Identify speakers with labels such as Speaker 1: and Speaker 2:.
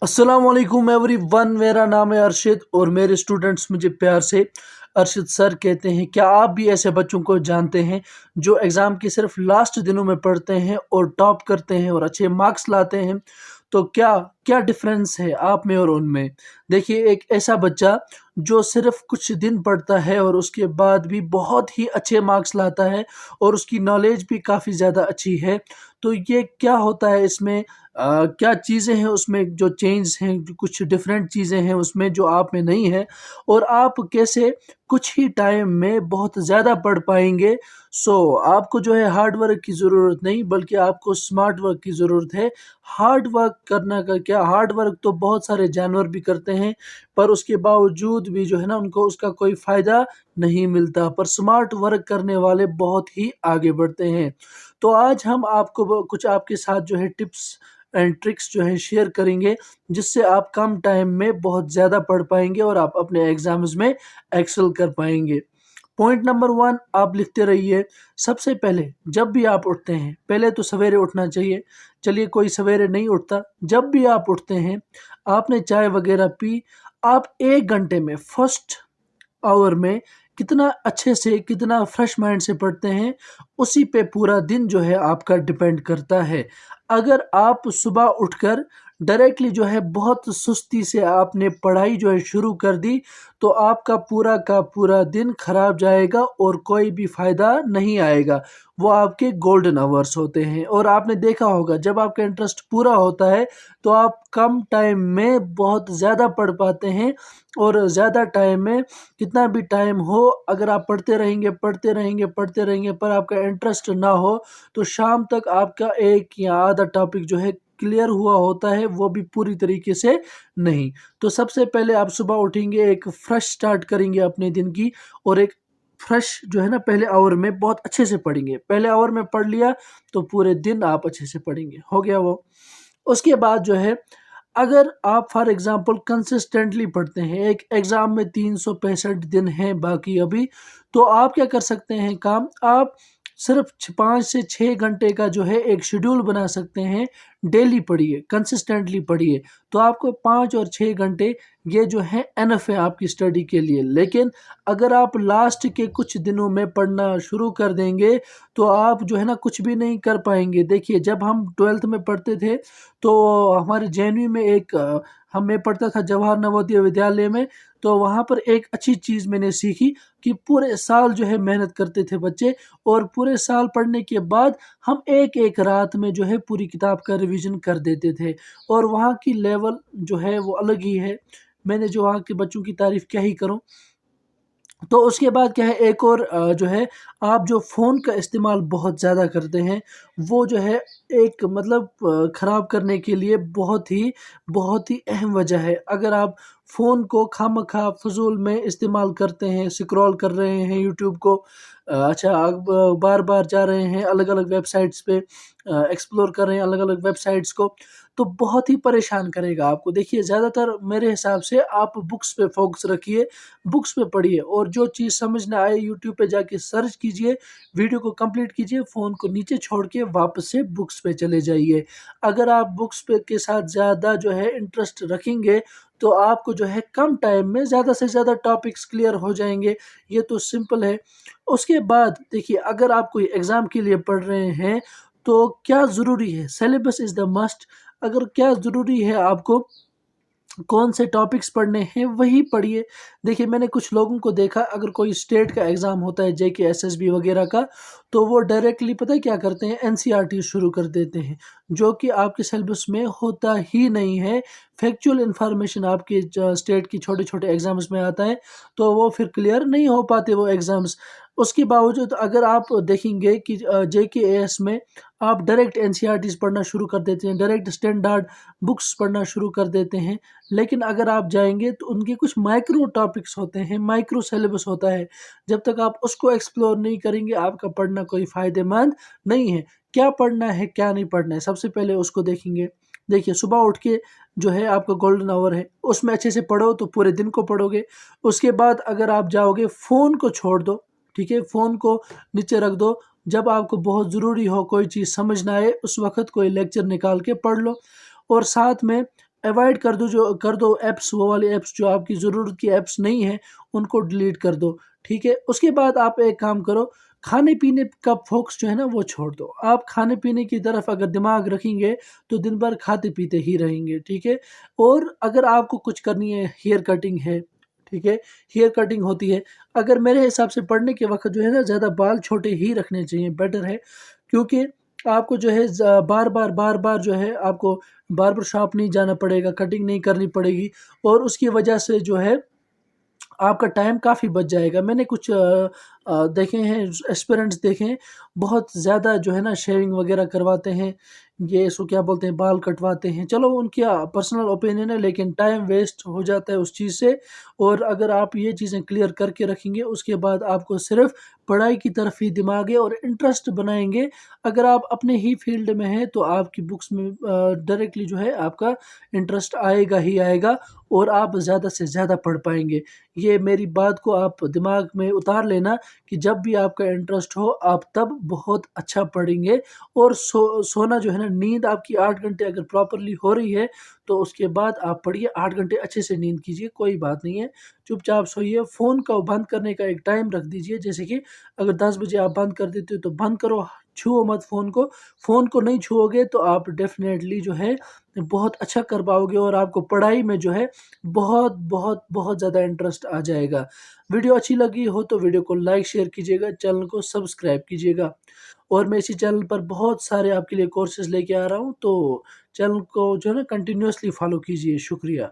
Speaker 1: अस्सलामुअलैकुम एवरीवन, मेरा नाम है अरशद और मेरे स्टूडेंट्स मुझे प्यार से अरशद सर कहते हैं। क्या आप भी ऐसे बच्चों को जानते हैं जो एग्ज़ाम के सिर्फ लास्ट दिनों में पढ़ते हैं और टॉप करते हैं और अच्छे मार्क्स लाते हैं? तो क्या क्या डिफरेंस है आप में और उनमें? देखिए, एक ऐसा बच्चा जो सिर्फ कुछ दिन पढ़ता है और उसके बाद भी बहुत ही अच्छे मार्क्स लाता है और उसकी नॉलेज भी काफ़ी ज़्यादा अच्छी है। तो ये क्या होता है इसमें? क्या चीज़ें हैं उसमें जो चेंज हैं, जो कुछ डिफरेंट चीज़ें हैं उसमें जो आप में नहीं है, और आप कैसे कुछ ही टाइम में बहुत ज़्यादा पढ़ पाएँगे। आपको जो है हार्ड वर्क की ज़रूरत नहीं, बल्कि आपको स्मार्ट वर्क की ज़रूरत है। हार्ड वर्क करना का क्या, हार्ड वर्क तो बहुत सारे जानवर भी करते हैं, पर उसके बावजूद भी जो है ना उनको उसका कोई फ़ायदा नहीं मिलता, पर स्मार्ट वर्क करने वाले बहुत ही आगे बढ़ते हैं। तो आज हम आपको कुछ आपके साथ जो है टिप्स एंड ट्रिक्स जो है शेयर करेंगे, जिससे आप कम टाइम में बहुत ज़्यादा पढ़ पाएँगे और आप अपने एग्ज़ाम्स में एक्सेल कर पाएँगे। पॉइंट नंबर 1 आप लिखते रहिए। सबसे पहले जब भी आप उठते हैं, पहले तो सवेरे उठना चाहिए। चलिए, कोई सवेरे नहीं उठता, जब भी आप उठते हैं, आपने चाय वग़ैरह पी, आप 1 घंटे में फर्स्ट आवर में कितना अच्छे से, कितना फ्रेश माइंड से पढ़ते हैं, उसी पे पूरा दिन जो है आपका डिपेंड करता है। अगर आप सुबह उठकर डायरेक्टली जो है बहुत सुस्ती से आपने पढ़ाई जो है शुरू कर दी, तो आपका पूरा का पूरा दिन खराब जाएगा और कोई भी फ़ायदा नहीं आएगा। वो आपके गोल्डन आवर्स होते हैं और आपने देखा होगा जब आपका इंटरेस्ट पूरा होता है, तो आप कम टाइम में बहुत ज़्यादा पढ़ पाते हैं और ज़्यादा टाइम में, कितना भी टाइम हो, अगर आप पढ़ते रहेंगे, पढ़ते रहेंगे, पढ़ते रहेंगे पर आपका इंटरेस्ट ना हो, तो शाम तक आपका एक या आधा टॉपिक जो है क्लियर हुआ होता है, वो भी पूरी तरीके से नहीं। तो सबसे पहले आप सुबह उठेंगे, एक फ्रेश स्टार्ट करेंगे अपने दिन की, और एक फ्रेश जो है ना पहले आवर में बहुत अच्छे से पढ़ेंगे। पहले आवर में पढ़ लिया तो पूरे दिन आप अच्छे से पढ़ेंगे, हो गया वो। उसके बाद जो है, अगर आप फॉर एग्ज़ाम्पल कंसिस्टेंटली पढ़ते हैं, एक एग्ज़ाम में 365 दिन हैं बाकी अभी, तो आप क्या कर सकते हैं काम, आप सिर्फ़ 5 से 6 घंटे का जो है एक शेड्यूल बना सकते हैं। डेली पढ़िए, कंसिस्टेंटली पढ़िए, तो आपको 5 और 6 घंटे ये जो है इनफ है आपकी स्टडी के लिए। लेकिन अगर आप लास्ट के कुछ दिनों में पढ़ना शुरू कर देंगे, तो आप जो है ना कुछ भी नहीं कर पाएँगे। देखिए, जब हम 12th में पढ़ते थे, तो हमारे जेएनयू में एक मैं पढ़ता था जवाहर नवोदय विद्यालय में, तो वहाँ पर एक अच्छी चीज़ मैंने सीखी कि पूरे साल जो है मेहनत करते थे बच्चे, और पूरे साल पढ़ने के बाद हम एक-एक रात में जो है पूरी किताब का रिवीजन कर देते थे, और वहाँ की लेवल जो है वो अलग ही है। मैंने जो वहाँ के बच्चों की तारीफ़ क्या ही करूँ। तो उसके बाद क्या है, एक और जो है, आप जो फ़ोन का इस्तेमाल बहुत ज़्यादा करते हैं, वो जो है एक मतलब ख़राब करने के लिए बहुत ही अहम वजह है। अगर आप फ़ोन को खामख़ा फ़िज़ूल में इस्तेमाल करते हैं, स्क्रॉल कर रहे हैं यूट्यूब को, अच्छा आप बार-बार जा रहे हैं अलग-अलग वेबसाइट्स पे, एक्सप्लोर कर रहे हैं अलग-अलग वेबसाइट्स को, तो बहुत ही परेशान करेगा आपको। देखिए, ज़्यादातर मेरे हिसाब से आप बुक्स पे फ़ोकस रखिए, बुक्स पे पढ़िए, और जो चीज़ समझ ना आए यूट्यूब पे जाके सर्च कीजिए, वीडियो को कंप्लीट कीजिए, फ़ोन को नीचे छोड़ के वापस से बुक्स पे चले जाइए। अगर आप बुक्स पे के साथ ज़्यादा जो है इंटरेस्ट रखेंगे, तो आपको जो है कम टाइम में ज़्यादा से ज़्यादा टॉपिक्स क्लियर हो जाएँगे। ये तो सिंपल है। उसके बाद देखिए, अगर आप कोई एग्ज़ाम के लिए पढ़ रहे हैं, तो क्या ज़रूरी है, सिलेबस इज़ द मस्ट। अगर क्या ज़रूरी है आपको कौन से टॉपिक्स पढ़ने हैं, वही पढ़िए। देखिए, मैंने कुछ लोगों को देखा, अगर कोई स्टेट का एग्ज़ाम होता है, जेके, एसएसबी वगैरह का, तो वो डायरेक्टली पता है क्या करते हैं, एनसीईआरटी शुरू कर देते हैं, जो कि आपके सिलेबस में होता ही नहीं है। फैक्चुअल इन्फॉर्मेशन आपके स्टेट की छोटे-छोटे एग्ज़ाम्स में आता है, तो वो फिर क्लियर नहीं हो पाते वो एग्ज़ाम्स। उसके बावजूद अगर आप देखेंगे कि जेके, एएस में आप डायरेक्ट एनसीईआरटीज़ पढ़ना शुरू कर देते हैं, डायरेक्ट स्टैंडर्ड बुक्स पढ़ना शुरू कर देते हैं। लेकिन अगर आप जाएँगे तो उनके कुछ माइक्रो टॉपिक्स होते हैं, माइक्रो सिलेबस होता है। जब तक आप उसको एक्सप्लोर नहीं करेंगे, आपका पढ़ना कोई फ़ायदेमंद नहीं है। क्या पढ़ना है, क्या नहीं पढ़ना है, सबसे पहले उसको देखेंगे। देखिए, सुबह उठ के जो है आपका गोल्डन आवर है, उसमें अच्छे से पढ़ो तो पूरे दिन को पढ़ोगे। उसके बाद अगर आप जाओगे, फ़ोन को छोड़ दो, ठीक है? फ़ोन को नीचे रख दो। जब आपको बहुत ज़रूरी हो, कोई चीज़ समझ ना आए, उस वक़्त कोई लेक्चर निकाल के पढ़ लो। और साथ में अवॉइड कर दो ऐप्स, वो वाले ऐप्स जो आपकी ज़रूरत की ऐप्स नहीं है, उनको डिलीट कर दो, ठीक है? उसके बाद आप एक काम करो, खाने-पीने का फ़ोकस जो है ना वो छोड़ दो। आप खाने-पीने की तरफ अगर दिमाग रखेंगे, तो दिन भर खाते-पीते ही रहेंगे, ठीक है? और अगर आपको कुछ करनी है, हेयर कटिंग है, ठीक है? हेयर कटिंग होती है, अगर मेरे हिसाब से पढ़ने के वक़्त जो है ना ज़्यादा बाल छोटे ही रखने चाहिए, बेटर है। क्योंकि आपको जो है बार-बार जो है आपको बार्बर शॉप नहीं जाना पड़ेगा, कटिंग नहीं करनी पड़ेगी और उसकी वजह से जो है आपका टाइम काफ़ी बच जाएगा। मैंने कुछ देखे हैं, एस्पिरेंट्स देखे हैं, बहुत ज़्यादा जो है ना शेविंग वगैरह करवाते हैं, ये इसको क्या बोलते हैं, बाल कटवाते हैं। चलो उनकी पर्सनल ओपिनियन है, लेकिन टाइम वेस्ट हो जाता है उस चीज़ से। और अगर आप ये चीज़ें क्लियर करके रखेंगे, उसके बाद आपको सिर्फ़ पढ़ाई की तरफ ही दिमाग है और इंटरेस्ट बनाएँगे। अगर आप अपने ही फ़ील्ड में हैं, तो आपकी बुक्स में डायरेक्टली जो है आपका इंटरेस्ट आएगा ही आएगा और आप ज़्यादा से ज़्यादा पढ़ पाएँगे। ये मेरी बात को आप दिमाग में उतार लेना कि जब भी आपका इंटरेस्ट हो, आप तब बहुत अच्छा पढ़ेंगे और सोना जो है ना, नींद आपकी 8 घंटे अगर प्रॉपर्ली हो रही है, तो उसके बाद आप पढ़िए, 8 घंटे अच्छे से नींद कीजिए, कोई बात नहीं है। चुपचाप सोइए, फ़ोन को बंद करने का एक टाइम रख दीजिए, जैसे कि अगर 10 बजे आप बंद कर देते हो, तो बंद करो, छुओ मत फ़ोन को। फ़ोन को नहीं छुओगे, तो आप डेफ़िनेटली जो है, बहुत अच्छा कर पाओगे और आपको पढ़ाई में जो है बहुत ज़्यादा इंटरेस्ट आ जाएगा। वीडियो अच्छी लगी हो तो वीडियो को लाइक शेयर कीजिएगा, चैनल को सब्सक्राइब कीजिएगा और मैं इसी चैनल पर बहुत सारे आपके लिए कोर्सेज़ लेके आ रहा हूँ, तो चैनल को जो है ना कंटिन्यूअसली फॉलो कीजिए। शुक्रिया।